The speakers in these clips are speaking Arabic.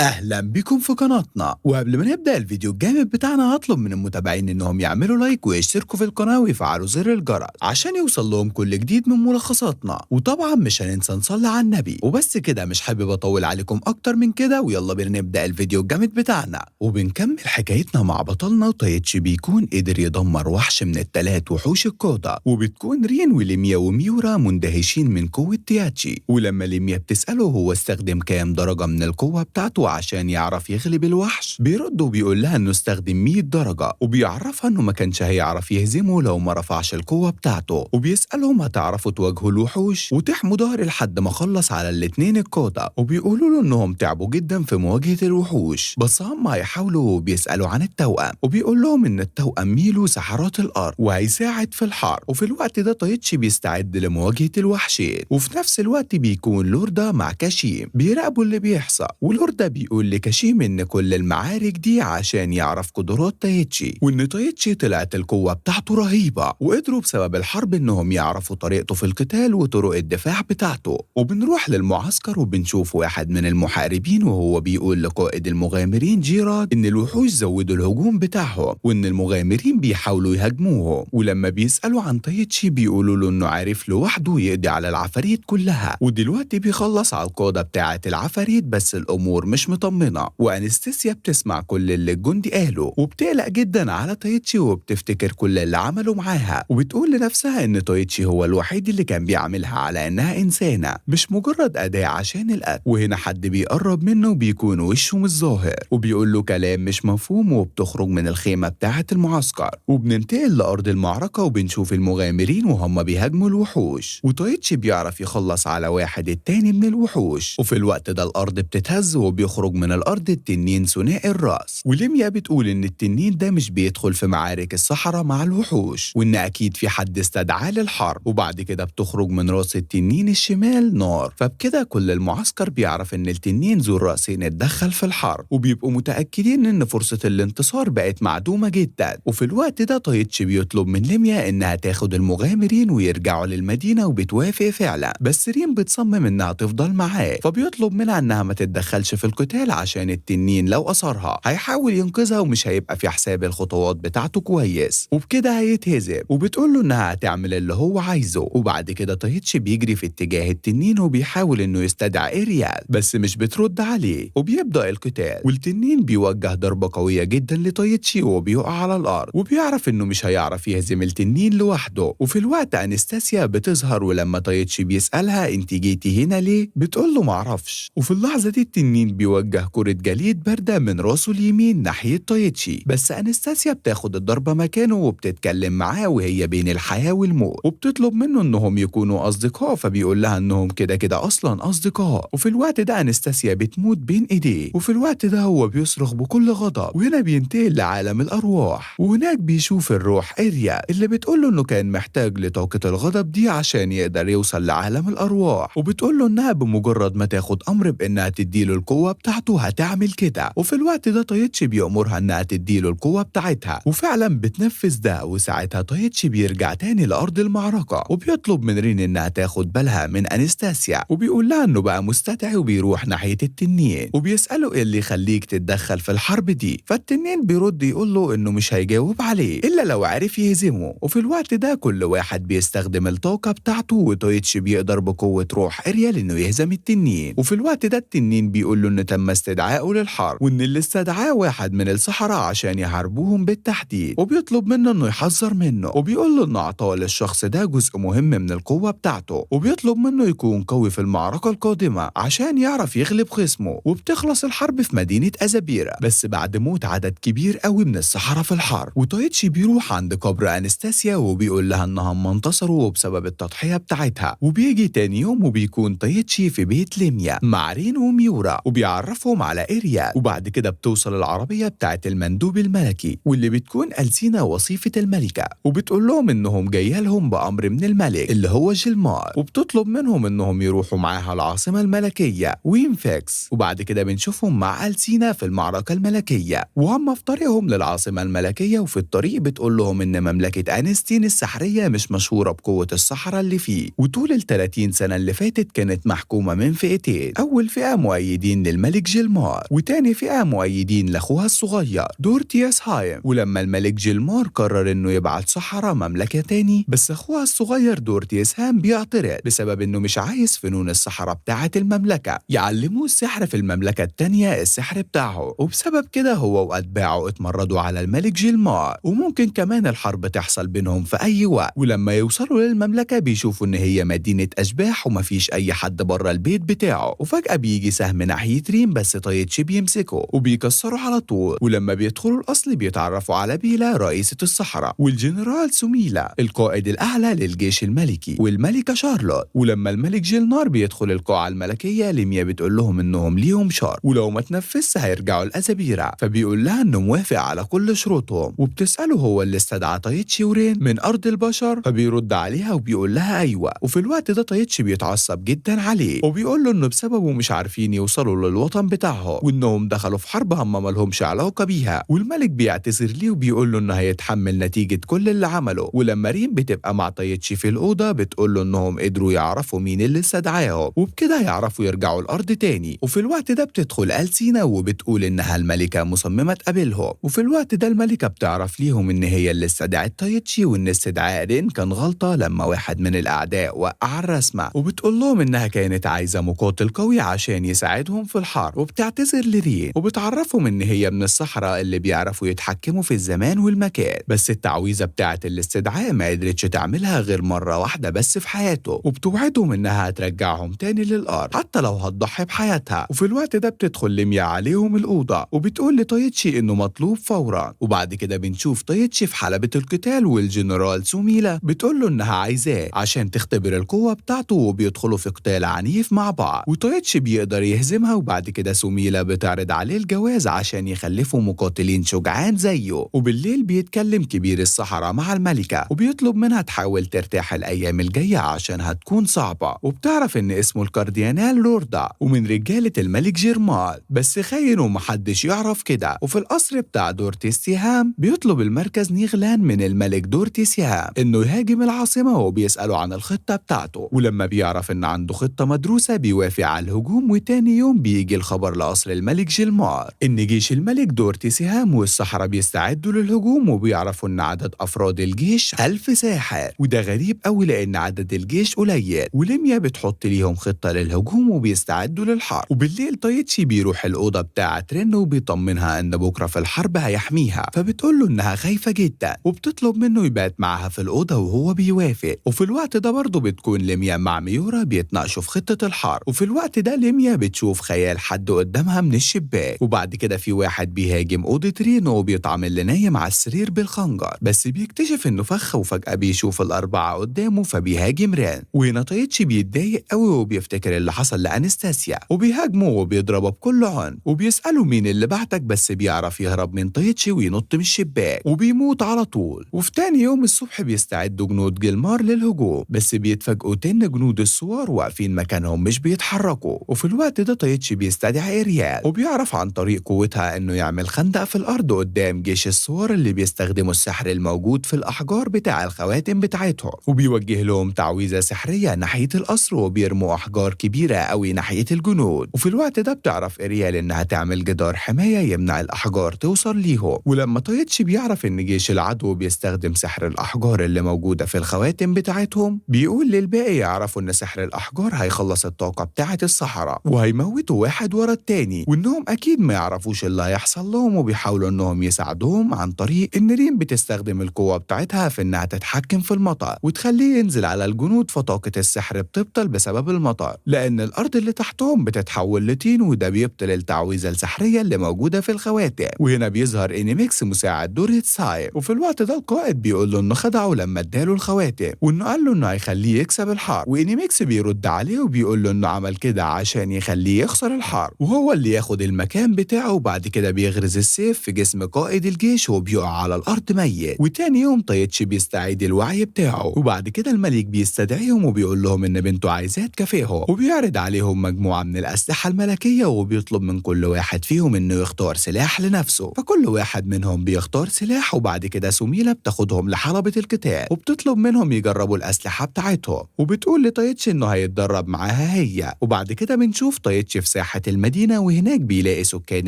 أهلا بكم في قناتنا. وقبل ما نبدأ الفيديو الجامد بتاعنا هطلب من المتابعين إنهم يعملوا لايك ويشتركوا في القناة ويفعلوا زر الجرس عشان يوصل لهم كل جديد من ملخصاتنا. وطبعا مش هننسى نصلي على النبي. وبس كده، مش حابب أطول عليكم أكتر من كده، ويلا بينا نبدأ الفيديو الجامد بتاعنا وبنكمل حكايتنا مع بطلنا. وتايتشي بيكون قدر يدمر وحش من الثلاث وحوش الكودا، وبتكون رين وليميا وميورا مندهشين من قوة تياتشي. ولما ليميا بتسأله هو استخدم كام درجة من القوة بتاعته عشان يعرف يغلب الوحش، بيرد وبيقول لها انه استخدم 100 درجة، وبيعرفها انه ما كانش هيعرف يهزمه لو ما رفعش القوة بتاعته. وبيسألهم هتعرفوا تواجهوا الوحوش وتحموا ظهر لحد ما خلص على الاتنين الكودا، وبيقولوا له انهم تعبوا جدا في مواجهة الوحوش بس هم هيحاولوا. وبيسألوا عن التوأم وبيقول لهم ان التوأم ميلو سحرات الارض وهيساعد في الحرب. وفي الوقت ده تايتشي بيستعد لمواجهة الوحشين، وفي نفس الوقت بيكون لوردا مع كاشيم بيراقبوا اللي بيحصل. ولوردا بيقول لكاشيم ان كل المعارك دي عشان يعرف قدرات تايتشي، وان تايتشي طلعت القوة بتاعته رهيبة، وقدروا بسبب الحرب انهم يعرفوا طريقته في القتال وطرق الدفاع بتاعته. وبنروح للمعسكر وبنشوف واحد من المحاربين وهو بيقول لقائد المغامرين جيراد ان الوحوش زودوا الهجوم بتاعهم وان المغامرين بيحاولوا يهاجموهم. ولما بيسألوا عن تايتشي بيقولوا له انه عارف لوحده يقضي على العفاريت كلها، ودلوقتي بيخلص على القادة بتاعة العفاريت. بس الامور مش مطمنة، وانستيسيا بتسمع كل اللي الجندي قاله وبتقلق جدا على تايتشي، وبتفتكر كل اللي عمله معاها، وبتقول لنفسها ان تايتشي هو الوحيد اللي كان بيعملها على انها انسانة مش مجرد اداة عشان القتل. وهنا حد بيقرب منه وبيكون وشه مش ظاهر وبيقول له كلام مش مفهوم، وبتخرج من الخيمة بتاعة المعسكر. وبننتقل لأرض المعركة وبنشوف المغامرين وهم بيهاجموا الوحوش، وتايتشي بيعرف يخلص على واحد التاني من الوحوش. وفي الوقت ده الأرض بتتهز وبيخرج من الأرض التنين ثنائي الرأس. وليميا بتقول إن التنين ده مش بيدخل في معارك الصحراء مع الوحوش، وإن أكيد في حد استدعاه للحرب. وبعد كده بتخرج من راس التنين الشمال نار، فبكده كل المعسكر بيعرف إن التنين ذو الرأسين اتدخل في الحرب، وبيبقوا متأكدين إن فرصة الانتصار بقت معدومة جدا. وفي الوقت ده تايتشي بيطلب من ليميا إنها تاخد المغامرين ويرجعوا للمدينة، وبتوافق فعلا. بس ريم بتصمم إنها تفضل معاه، فبيطلب منها إنها ما تتدخلش في القتال عشان التنين لو أثرها هيحاول ينقذها ومش هيبقى في حساب الخطوات بتاعته كويس، وبكده هيتهزم. وبتقول له إنها هتعمل اللي هو عايزه. وبعد كده تايتشي بيجري في اتجاه التنين وبيحاول إنه يستدعي إريال بس مش بترد عليه، وبيبدأ القتال. والتنين بيوجه ضربة قوية جدا لتايتشي وبيقع على الأرض، وبيعرف إنه مش هيعرف يهزم التنين لوحده. وفي الوقت أنستاسيا بتظهر، ولما تايتشي بيسألها أنت جيتي هنا ليه بتقول له معرفش. وفي اللحظة دي التنين بيوجه كرة جليد باردة من راسه اليمين ناحية تايتشي، بس أنستاسيا بتاخد الضربة مكانه وبتتكلم معاه وهي بين الحياة والموت، وبتطلب منه إنهم يكونوا أصدقاء، فبيقول لها إنهم كده كده أصلا أصدقاء. وفي الوقت ده أنستاسيا بتموت بين إيديه، وفي الوقت ده هو بيصرخ بكل غضب. وهنا بينتقل لعالم الأرواح، وهناك بيشوف الروح إريا اللي بتقول له إنه كان محتاج لطاقة الغضب دي عشان يقدر يوصل لعالم الأرواح، وبتقول له إنها بمجرد ما تاخد أمر بإنها تديله القوة بتاعته هتعمل كده. وفي الوقت ده تايتشي بيأمرها إنها تديله القوة بتاعتها، وفعلا بتنفذ ده. وساعتها تايتشي بيرجع تاني لأرض المعركة، وبيطلب من رين إنها تاخد بالها من أنستاسيا، وبيقول لها إنه بقى مستدعي، وبيروح ناحية التنين وبيسأله إيه اللي يخليك تتدخل في الحرب دي. فالتنين بيرد يقول له إنه مش هيجاوب عليه إلا لو عرف يهزمه. وفي الوقت ده كل واحد بيستخدم الطاقة بتاعته، وتايتشي بيقدر بقوة روح إريال إنه يهزم التنين. وفي الوقت ده التنين بيقول له إنه تم استدعائه للحرب، وإن اللي استدعاه واحد من السحرة عشان يحاربوهم بالتحديد، وبيطلب منه إنه يحذر منه، وبيقول له إنه أعطاه للشخص ده جزء مهم من القوة بتاعته، وبيطلب منه يكون قوي في المعركة القادمة عشان يعرف يغلب خصمه. وبتخلص الحرب في مدينة أزابيرا بس بعد موت عدد كبير قوي من السحرة في الحرب. وتايتشي بيروح عند قبر أنستاسيا وبيقول لها إنهم انتصروا وبسبب التضحية بتاعتها. وبيجي تاني يوم وبيكون تايتشي في بيت ليميا مع رين وميورا وبيعرفهم على إريال. وبعد كده بتوصل العربية بتاعت المندوب الملكي واللي بتكون ألسينا وصيفة الملكة، وبتقول لهم إنهم جاية لهم بأمر من الملك اللي هو جيلمار، وبتطلب منهم إنهم يروحوا معاها العاصمة الملكية وينفكس. وبعد كده بنشوفهم مع ألسينا في المعركة الملكية وهم في طريقهم للعاصمة الملكية. وفي الطريق بتقول لهم إن مملكة أنستين السحرية مش مشهورة بقوة السحرة اللي فيه، وطول ال30 سنة اللي فاتت كانت محكومة من فئتين. أول فئة مؤيدين للملك الملك جيلمار، وتاني فئة مؤيدين لأخوها الصغير دورتياس هايم. ولما الملك جيلمار قرر إنه يبعت سحرة مملكة تاني، بس أخوها الصغير دورتياس هام بيعترض بسبب إنه مش عايز فنون السحرة بتاعة المملكة يعلموه السحر في المملكة التانية السحر بتاعه، وبسبب كده هو وأتباعه اتمردوا على الملك جيلمار، وممكن كمان الحرب تحصل بينهم في أي وقت. ولما يوصلوا للمملكة بيشوفوا إن هي مدينة أشباح ومفيش أي حد بره البيت بتاعه، وفجأة بيجي سهم ناحية ريم بس تايتشي بيمسكه وبيكسره على طول. ولما بيدخلوا الأصل بيتعرفوا على بيلا رئيسة الصحراء، والجنرال سوميلا القائد الأعلى للجيش الملكي، والملكة شارلوت. ولما الملك جيلنار بيدخل القاعة الملكية، ليميا بتقول لهم إنهم ليهم شرط، ولو ما تنفذش هيرجعوا الأزابيرة. فبيقول لها إنه موافق على كل شروطهم، وبتسأله هو اللي استدعى تايتشي ورين من أرض البشر، فبيرد عليها وبيقول لها أيوة. وفي الوقت ده تايتشي بيتعصب جدا عليه وبيقول له إنه بسببه مش عارفين يوصلوا للوطن بتاعهم، وإنهم دخلوا في حرب هم مالهمش علاقة بيها. والملك بيعتذر ليه وبيقول له إنه هيتحمل نتيجة كل اللي عمله. ولما ريم بتبقى مع تايتشي في الأوضة بتقول له إنهم قدروا يعرفوا مين اللي استدعاهم، وبكده يعرفوا يرجعوا الأرض تاني. وفي الوقت ده بتدخل ألسينا وبتقول إنها الملكة مصممة تقابلهم. وفي الوقت ده الملكة بتعرف ليهم إن هي اللي استدعت تايتشي، وإن استدعاء رين كان غلطة لما واحد من الأعداء وقع الرسمة. وبتقول لهم إنها كانت عايزة مقاتل قوي عشان يساعدهم في الحرب، وبتعتذر لرين وبتعرفهم إن هي من الصحراء اللي بيعرفوا يتحكموا في الزمان والمكان، بس التعويذة بتاعة الاستدعاء ما قدرتش تعملها غير مرة واحدة بس في حياته، وبتوعدهم إنها هترجعهم تاني للأرض حتى لو هتضحي بحياتها. وفي الوقت ده بتدخل ليميا عليهم الأوضة وبتقول لتايتشي إنه مطلوب فورا. وبعد كده بنشوف تايتشي في حلبة القتال، والجنرال سوميلا بتقول له إنها عايزاه عشان تختبر القوة بتاعته، وبيدخلوا في قتال عنيف مع بعض، وتايتشي بيقدر يهزمها. وبعد كده سوميلا بتعرض عليه الجواز عشان يخلفوا مقاتلين شجعان زيه. وبالليل بيتكلم كبير الصحراء مع الملكة وبيطلب منها تحاول ترتاح الأيام الجاية عشان هتكون صعبة، وبتعرف إن اسمه الكاردينال لوردا ومن رجالة الملك جيرمال، بس خاين ومحدش يعرف كده. وفي القصر بتاع دورتيسيهام بيطلب المركز نيغلان من الملك دورتيسيهام إنه يهاجم العاصمة، وبيسأله عن الخطة بتاعته. ولما بيعرف إن عنده خطة مدروسة بيوافق على الهجوم. وتاني يوم بيجي الخبر لقصر الملك جيلمار إن جيش الملك دورتيسيهام والسحرة بيستعدوا للهجوم، وبيعرفوا إن عدد أفراد الجيش 1000 ساحر، وده غريب قوي لأن عدد الجيش قليل. وليميا بتحط ليهم خطة للهجوم وبيستعدوا للحرب. وبالليل تايتشي بيروح الأوضة بتاعة رين وبيطمنها إن بكرة في الحرب هيحميها، فبتقول له إنها خايفة جدا وبتطلب منه يبات معاها في الأوضة وهو بيوافق. وفي الوقت ده برضه بتكون ليميا مع ميورا بيتناقشوا في خطة الحرب. وفي الوقت ده ليميا بتشوف خيال حد قدامها من الشباك، وبعد كده في واحد بيهاجم أوضة رين وبيطعم اللي نايم على السرير بالخنجر، بس بيكتشف إنه فخ. وفجأة بيشوف الأربعة قدامه فبيهاجم رين. وهنا تايتشي بيتضايق قوي وبيفتكر اللي حصل لأنستاسيا وبيهاجمه وبيضربه بكل عنف، وبيسأله مين اللي بعتك، بس بيعرف يهرب من تايتشي وينط من الشباك وبيموت على طول. وفي تاني يوم الصبح بيستعدوا جنود جيلمار للهجوم، بس بيتفاجئوا تن جنود الثوار واقفين مكانهم مش بيتحركوا. وفي الوقت ده تايتشي بيستدعي إيريال وبيعرف عن طريق قوتها إنه يعمل خندق في الأرض قدام جيش الثوار اللي بيستخدموا السحر الموجود في الأحجار بتاع الخواتم بتاعتهم، وبيوجه لهم تعويذة سحرية ناحية القصر وبيرموا أحجار كبيرة قوي ناحية الجنود. وفي الوقت ده بتعرف إيريال إنها تعمل جدار حماية يمنع الأحجار توصل ليهم. ولما تايتشي بيعرف إن جيش العدو بيستخدم سحر الأحجار اللي موجودة في الخواتم بتاعتهم، بيقول للباقي يعرفوا إن سحر الأحجار هيخلص الطاقة بتاعة الصحراء وهيموتوا واحد ورا التاني، وإنهم أكيد ما يعرفوش اللي هيحصل لهم. وبيحاولوا إنهم يساعدوهم عن طريق إن ريم بتستخدم القوة بتاعتها في إنها تتحكم في المطر وتخليه ينزل على الجنود، فطاقة السحر بتبطل بسبب المطر لأن الأرض اللي تحتهم بتتحول لطين، وده بيبطل التعويذة السحرية اللي موجودة في الخواتم. وهنا بيظهر إنيميكس مساعد دورتسايم، وفي الوقت ده القائد بيقول له إنه خدعه لما اداله الخواتم، وإنه قال له إنه هيخليه يكسب الحرب. وإنيميكس بيرد عليه وبيقول له إنه عمل كده عشان يخليه يخسر الحرب وهو اللي ياخد المكان بتاعه. وبعد كده بيغرز السيف في جسم قائد الجيش وبيقع على الأرض ميت. وتاني يوم تايتشي بيستعيد الوعي بتاعه، وبعد كده الملك بيستدعيهم وبيقول لهم إن بنته عايزاه تكافئهم، وبيعرض عليهم مجموعة من الأسلحة الملكية وبيطلب من كل واحد فيهم إنه يختار سلاح لنفسه. فكل واحد منهم بيختار سلاح، وبعد كده سوميلا بتاخدهم لحلبة القتال وبتطلب منهم يجربوا الأسلحة بتاعتهم، وبتقول لتايتشي إنه هيتدرب معاها هي. وبعد كده بنشوف تايتشي في ساحة ساحة المدينة، وهناك بيلاقي سكان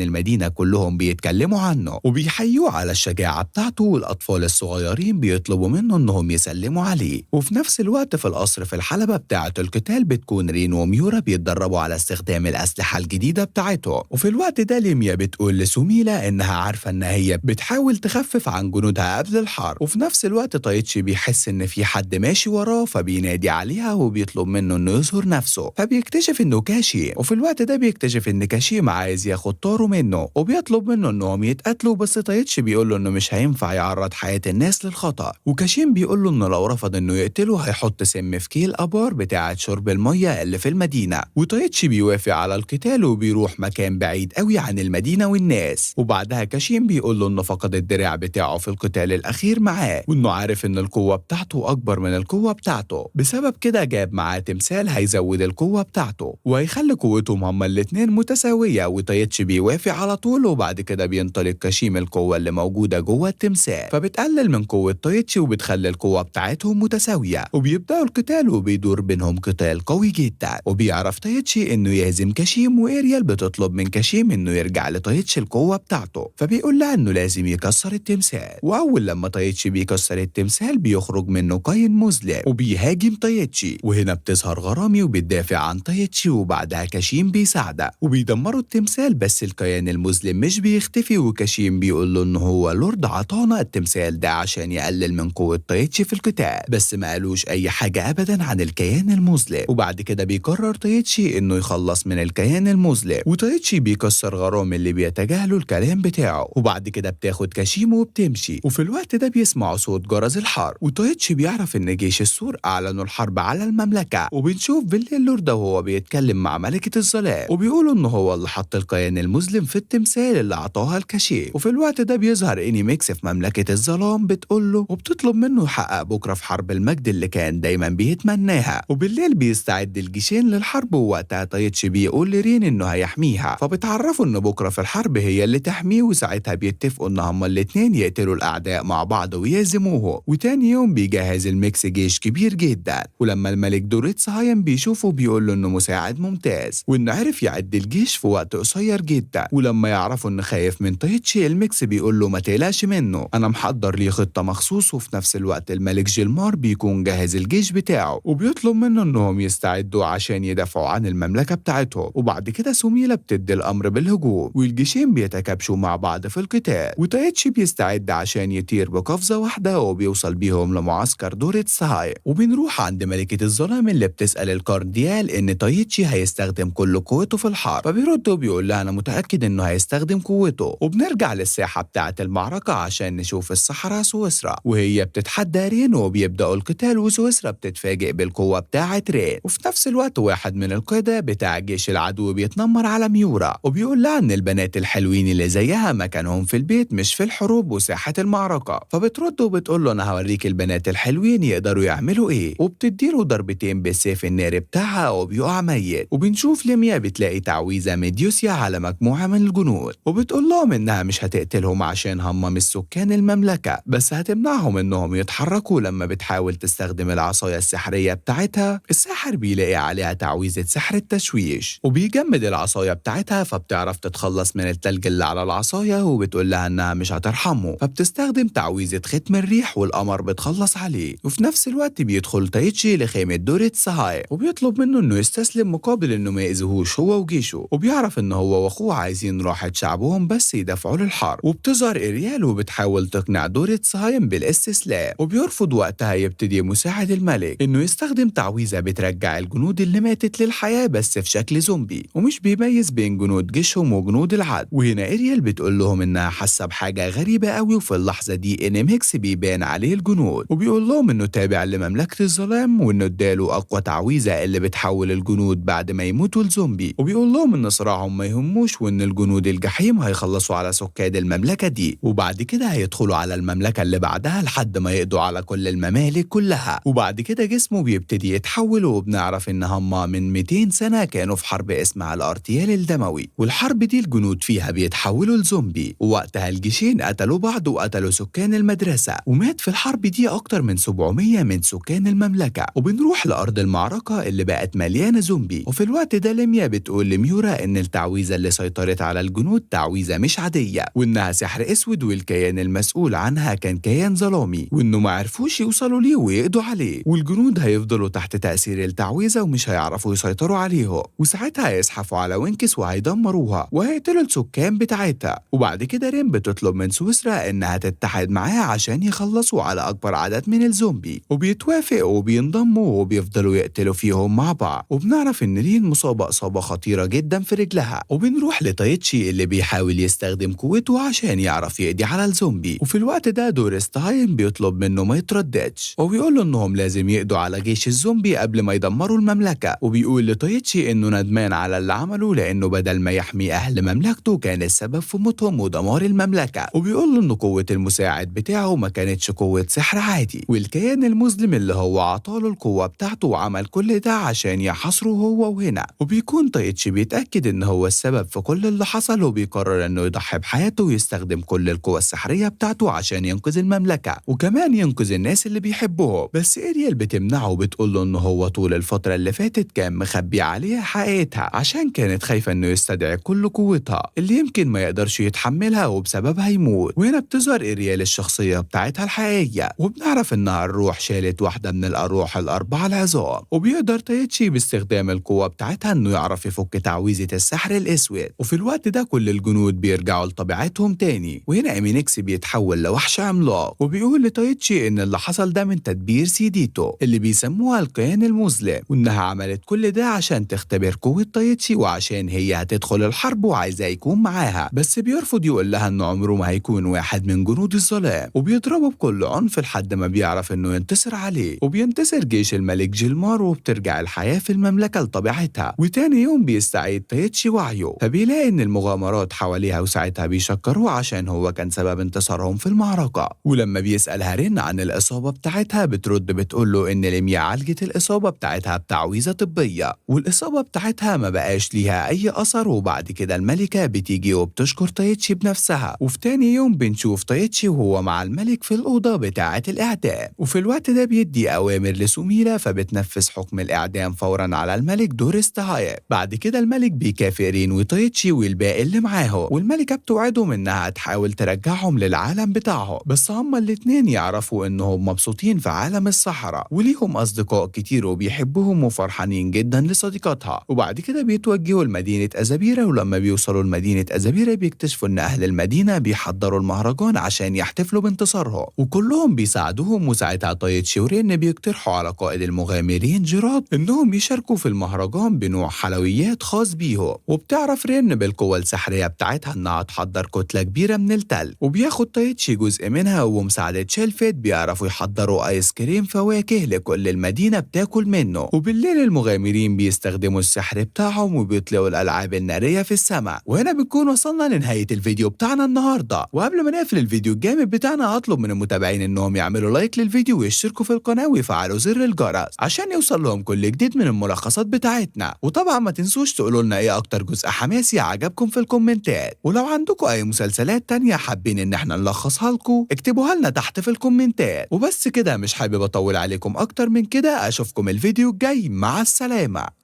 المدينة كلهم بيتكلموا عنه وبيحيوه على الشجاعة بتاعته، والأطفال الصغيرين بيطلبوا منه إنهم يسلموا عليه. وفي نفس الوقت في القصر في الحلبة بتاعة القتال بتكون رين وميورا بيتدربوا على استخدام الأسلحة الجديدة بتاعتهم. وفي الوقت ده ليميا بتقول لسوميلا إنها عارفة إن هي بتحاول تخفف عن جنودها قبل الحرب. وفي نفس الوقت تايتشي بيحس إن في حد ماشي وراه، فبينادي عليها وبيطلب منه إنه يظهر نفسه، فبيكتشف إنه كاشي. وفي الوقت ده بيكتشف إن كاشيم عايز ياخد طاره منه وبيطلب منه إنهم يتقاتلوا، بس تايتشي بيقول له إنه مش هينفع يعرض حياة الناس للخطر. وكاشيم بيقول له إنه لو رفض إنه يقتله هيحط سم في كيل أبار بتاعة شرب المية اللي في المدينة. وتايتشي بيوافق على القتال وبيروح مكان بعيد قوي عن المدينة والناس. وبعدها كاشيم بيقول له إنه فقد الدراع بتاعه في القتال الأخير معاه، وإنه عارف إن القوة بتاعته أكبر من القوة بتاعته. بسبب كده جاب معاه تمثال هيزود القوة بتاعته وهيخلي قوتهم هما الاتنين متساوية. وتايتشي بيوافق على طول، وبعد كده بينطلق كاشيم القوة اللي موجودة جوه التمثال، فبتقلل من قوة تايتشي وبتخلي القوة بتاعتهم متساوية، وبيبدأوا القتال وبيدور بينهم قتال قوي جدا. وبيعرف تايتشي إنه يهزم كاشيم، وإيريال بتطلب من كاشيم إنه يرجع لتايتشي القوة بتاعته، فبيقول لها إنه لازم يكسر التمثال. وأول لما تايتشي بيكسر التمثال بيخرج منه كاين مظلم وبيهاجم تايتشي، وهنا بتظهر غرامي وبتدافع عن تايتشي، وبعدها كاشيم بيساعدها وبيدمروا التمثال. بس الكيان المظلم مش بيختفي، وكاشيم بيقول له إنه هو لورد عطانا التمثال ده عشان يقلل من قوة تايتشي في القتال، بس ما قالوش أي حاجة أبدا عن الكيان المظلم. وبعد كده بيقرر تايتشي إنه يخلص من الكيان المظلم، وتايتشي بيكسر غرامي اللي بيتجاهلوا الكلام بتاعه. وبعد كده بتاخد كاشيم وبتمشي، وفي الوقت ده بيسمعوا صوت جرس الحرب، وتايتشي بيعرف إن جيش السور أعلنوا الحرب على المملكة. وبنشوف بالليل لورد وهو بيتكلم مع ملكة الظلام، وبيقولوا إنه هو اللي حط الكيان المظلم في التمثال اللي عطاها الكاشيم. وفي الوقت ده بيظهر إنيميكس في مملكة الظلام بتقول له وبتطلب منه يحقق بكرة في حرب المجد اللي كان دايما بيتمناها. وبالليل بيستعد الجيشين للحرب، ووقتها تايتشي بيقول لرين إنه هيحميها، فبتعرفوا إن بكرة في الحرب هي اللي تحميه، وساعتها بيتفقوا إن هما الاتنين يقتلوا الأعداء مع بعض ويهزموه. وتاني يوم بيجهز الميكس جيش كبير جدا، ولما الملك دوريتس هايم بيشوفه بيقول له إنه مساعد ممتاز وإنه عرف يعد الجيش في وقت قصير جدا. ولما يعرفوا إنه خايف من تايتشي، الميكس بيقول له ما تقلقش منه، أنا محضر ليه خطة مخصوص. وفي نفس الوقت الملك جيلمار بيكون جاهز الجيش بتاعه، وبيطلب منه إنهم يستعدوا عشان يدافعوا عن المملكة بتاعتهم. وبعد كده سوميلا بتدي الأمر بالهجوم، والجيشين بيتكابشوا مع بعض في القتال، وتايتشي بيستعد عشان يطير بقفزة واحدة وبيوصل بيهم لمعسكر دوريتس هاي. وبنروح عند ملكة الظلام اللي بتسأل الكارديال إن تايتشي هيستخدم كل قوته في الحرب، فبيرد وبيقول لها أنا متأكد إنه هيستخدم قوته. وبنرجع للساحة بتاعة المعركة عشان نشوف السحرة سويسرا وهي بتتحدى رين، وبيبدأوا القتال، وسويسرا بتتفاجئ بالقوة بتاعة رين. وفي نفس الوقت واحد من القادة بتاع جيش العدو بيتنمر على ميورا وبيقول لها إن البنات الحلوين اللي زيها مكانهم في البيت مش في الحروب وساحة المعركة. فبترد وبتقول له أنا هوريك البنات الحلوين يقدروا يعملوا إيه، وبتديله ضربتين بالسيف الناري بتاعها وبيقع ميت. وبنشوف ليميا بتلاقي تعويذة ميديوسيا على مجموعة من الجنود، وبتقول لهم إنها مش هتقتلهم عشان هم مش سكان المملكة، بس هتمنعهم إنهم يتحركوا. لما بتحاول تستخدم العصاية السحرية بتاعتها، الساحر بيلاقي عليها تعويذة سحر التشويش وبيجمد العصاية بتاعتها، فبتعرف تتخلص من التلج اللي على العصاية، وبتقول لها إنها مش هترحمه، فبتستخدم تعويذة ختم الريح والقمر بتخلص عليه. وفي نفس الوقت بيدخل تايتشي لخيمة دوريتس هاي وبيطلب منه إنه يستسلم مقابل إنه ما يأذيهوش هو وجيشه، وبيعرف إنه هو وأخوه عايزين راحة شعبهم بس يدافعوا للحرب. وبتظهر إيريال وبتحاول تقنع دوريتس هايم بالاستسلام، وبيرفض. وقتها يبتدي مساعد الملك إنه يستخدم تعويذة بترجع الجنود اللي ماتت للحياة بس في شكل زومبي، ومش بيميز بين جنود جيشهم وجنود العدو. وهنا إيريال بتقول لهم إنها حاسة بحاجة غريبة قوي، وفي اللحظة دي إنيميكس بيبان عليه الجنود وبيقول لهم إنه تابع لمملكة الظلام، وإنه اداله أقوى تعويذة اللي بتحول الجنود بعد ما يموتوا الزومبي. وبيقول لهم إن صراعهم ما يهموش، وإن الجنود الجحيم هيخلصوا على سكان المملكة دي، وبعد كده هيدخلوا على المملكة اللي بعدها لحد ما يقضوا على كل الممالك كلها. وبعد كده جسمه بيبتدي يتحول، وبنعرف إن هما من 200 سنة كانوا في حرب اسمها الارتيال الدموي، والحرب دي الجنود فيها بيتحولوا لزومبي. ووقتها الجيشين قتلوا بعض وقتلوا سكان المدرسة، ومات في الحرب دي أكتر من 700 من سكان المملكة. وبنروح لأرض المعركة اللي بقت مليانة زومبي، وفي الوقت ده ليميا بتقول بتقول لميورا إن التعويذة اللي سيطرت على الجنود تعويذة مش عادية، وإنها سحر أسود والكيان المسؤول عنها كان كيان ظلامي، وإنه ما عرفوش يوصلوا ليه ويقضوا عليه، والجنود هيفضلوا تحت تأثير التعويذة ومش هيعرفوا يسيطروا عليه، وساعتها هيزحفوا على وينكس وهيدمروها وهيقتلوا السكان بتاعتها. وبعد كده رين بتطلب من سويسرا إنها تتحد معاها عشان يخلصوا على أكبر عدد من الزومبي، وبيتوافق وبينضموا وبيفضلوا يقتلوا فيهم مع بعض. وبنعرف إن رين مصابة إصابة خطيرة جدا في رجلها، وبنروح لتايتشي اللي بيحاول يستخدم قوته عشان يعرف يقضي على الزومبي. وفي الوقت ده دورستاين بيطلب منه ما يترددش، وبيقول له إنهم لازم يقضوا على جيش الزومبي قبل ما يدمروا المملكة. وبيقول لتايتشي إنه ندمان على اللي عمله، لأنه بدل ما يحمي أهل مملكته كان السبب في موتهم ودمار المملكة. وبيقول له إن قوة المساعد بتاعه ما كانتش قوة سحر عادي، والكيان المظلم اللي هو عطاله القوة بتاعته وعمل كل ده عشان يحاصره هو وهنا. وبيكون تايتشي بيتأكد إن هو السبب في كل اللي حصل، وبيقرر إنه يضحي بحياته ويستخدم كل القوة السحرية بتاعته عشان ينقذ المملكة وكمان ينقذ الناس اللي بيحبوه. بس إريال بتمنعه وبتقول له إنه هو طول الفترة اللي فاتت كان مخبي عليها حقيقتها عشان كانت خايفة إنه يستدعي كل قوتها اللي يمكن ما يقدرش يتحملها وبسببها يموت. وهنا بتظهر إريال الشخصية بتاعتها الحقيقية، وبنعرف إنها الروح شالت واحدة من الأرواح الأربعة العظام. وبيقدر تايتشي باستخدام القوة بتاعتها إنه يعرف يفك تعويذة السحر الأسود. وفي الوقت ده كل الجنود بيرجعوا لطبيعتهم تاني، وهنا إيمينكس بيتحول لوحش عملاق، وبيقول لتايتشي إن اللي حصل ده من تدبير سيديتو اللي بيسموها الكيان المظلم، وإنها عملت كل ده عشان تختبر قوة تايتشي وعشان هي هتدخل الحرب وعايزاه يكون معاها. بس بيرفض يقول لها إنه عمره ما هيكون واحد من جنود الظلام، وبيضربه بكل عنف لحد ما بيعرف إنه ينتصر عليه. وبينتصر جيش الملك جيلمار وبترجع الحياة في المملكة لطبيعتها. وتاني يوم بيستعيد تايتشي وعيه، فبيلاقي إن المغامرات حواليها وساعتها بيشكروه عشان هو كان سبب انتصارهم في المعركة. ولما بيسألها رين عن الإصابة بتاعتها بترد بتقول له إن ليميا عالجت الإصابة بتاعتها بتعويذة طبية، والإصابة بتاعتها ما بقاش ليها أي أثر. وبعد كده الملكة بتيجي وبتشكر تايتشي بنفسها. وفي تاني يوم بنشوف تايتشي وهو مع الملك في الأوضة بتاعة الإعدام، وفي الوقت ده بيدي أوامر لسوميرا فبتنفذ حكم الإعدام فورا على الملك دورستاين. بعد كده الملك بيكافئ رين وتايتشي والباقي اللي معاهم، والملكة بتوعدهم إنها تحاول ترجعهم للعالم بتاعهم، بس هما الاتنين يعرفوا إنهم مبسوطين في عالم الصحراء وليهم أصدقاء كتير وبيحبوهم وفرحانين جدا لصديقاتها. وبعد كده بيتوجهوا لمدينة أزابيرا، ولما بيوصلوا لمدينة أزابيرا بيكتشفوا إن أهل المدينة بيحضروا المهرجان عشان يحتفلوا بانتصارهم، وكلهم بيساعدوهم. وساعتها تايتشي ورين بيقترحوا على قائد المغامرين جيراد إنهم يشاركوا في المهرجان بنوع حلويات خاص بيهم. وبتعرف رين بالقوة السحرية بتاعتها إنها تحضر كتلة كبيرة من التلج، وبياخد تايتشي جزء منها، ومساعدة شيلفيت بيعرفوا يحضروا آيس كريم فواكه لكل المدينة بتاكل منه. وبالليل المغامرين بيستخدموا السحر بتاعهم وبيطلقوا الألعاب النارية في السماء. وهنا بنكون وصلنا لنهاية الفيديو بتاعنا النهاردة. وقبل ما نقفل الفيديو الجامد بتاعنا هطلب من المتابعين إنهم يعملوا لايك للفيديو ويشتركوا في القناة ويفعلوا زر الجرس عشان يوصل لهم كل جديد من الملخصات بتاعتنا. وطبعا ما تنسوش تقولوا لنا ايه اكتر جزء حماسي عجبكم في الكومنتات، ولو عندكم اي مسلسلات تانية حابين ان احنا نلخصها لكم اكتبوها لنا تحت في الكومنتات. وبس كده، مش حابب اطول عليكم اكتر من كده. اشوفكم الفيديو الجاي، مع السلامة.